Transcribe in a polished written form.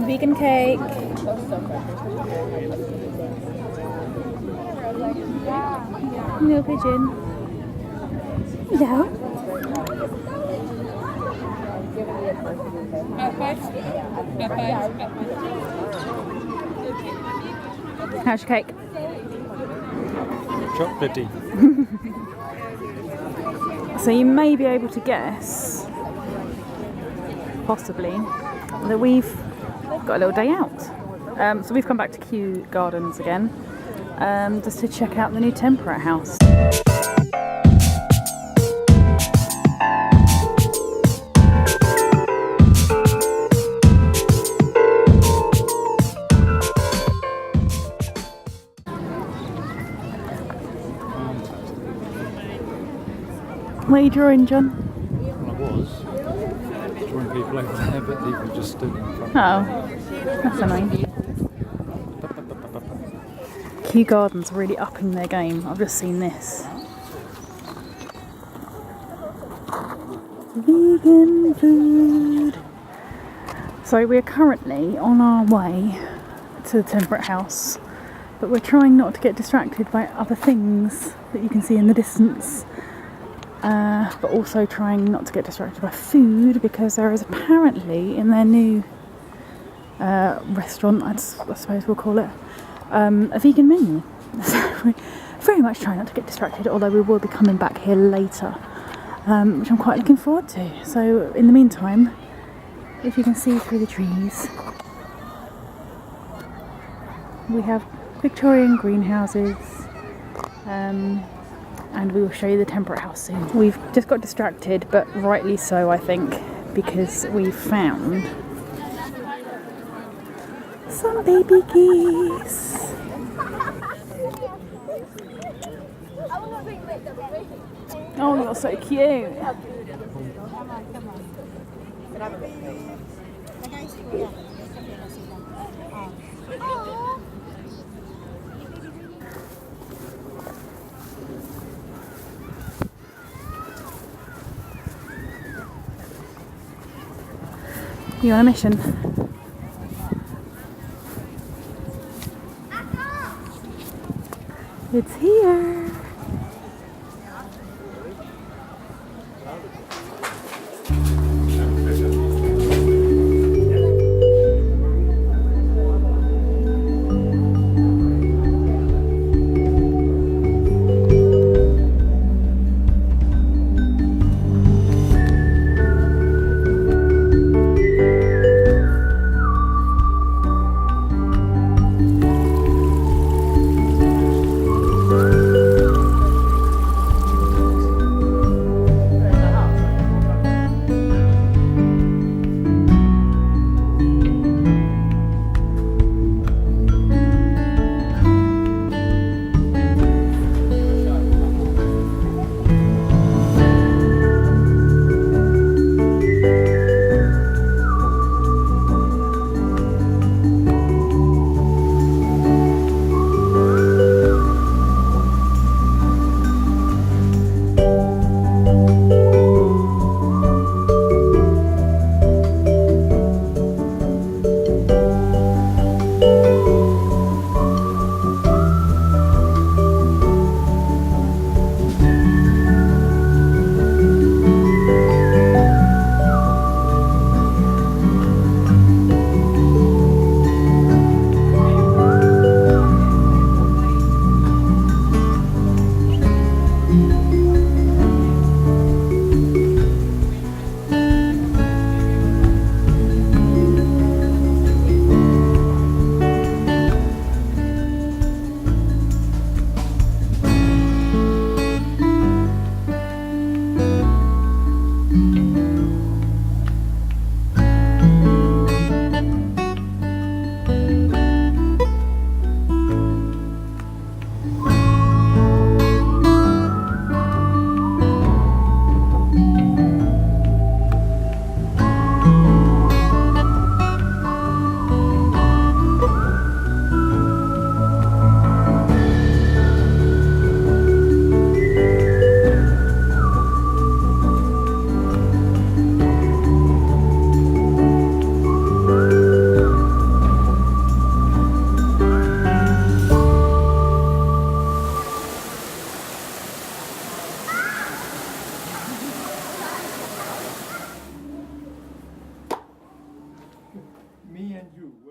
Vegan cake. No pigeon. Yeah. How's your cake? Chocolatey. So you may be able to guess, possibly, that we've got a little day out. So we've come back to Kew Gardens again, just to check out the new Temperate House. What are you drawing, John? Well, I was drawing people over there, but people just stood in front. Oh, that's annoying. Kew Gardens really upping their game. I've just seen this. Vegan food. So we're currently on our way to the Temperate House, but we're trying not to get distracted by other things that you can see in the distance. But also trying not to get distracted by food, because there is apparently in their new restaurant, I suppose we'll call it, a vegan menu. So we're very much trying not to get distracted, although we will be coming back here later, which I'm quite looking forward to. So in the meantime, if you can see through the trees, we have Victorian greenhouses, and we will show you the Temperate House soon. We've just got distracted, but rightly so, I think, because we found some baby geese. Oh, you're so cute. You on a mission? It's here. and you.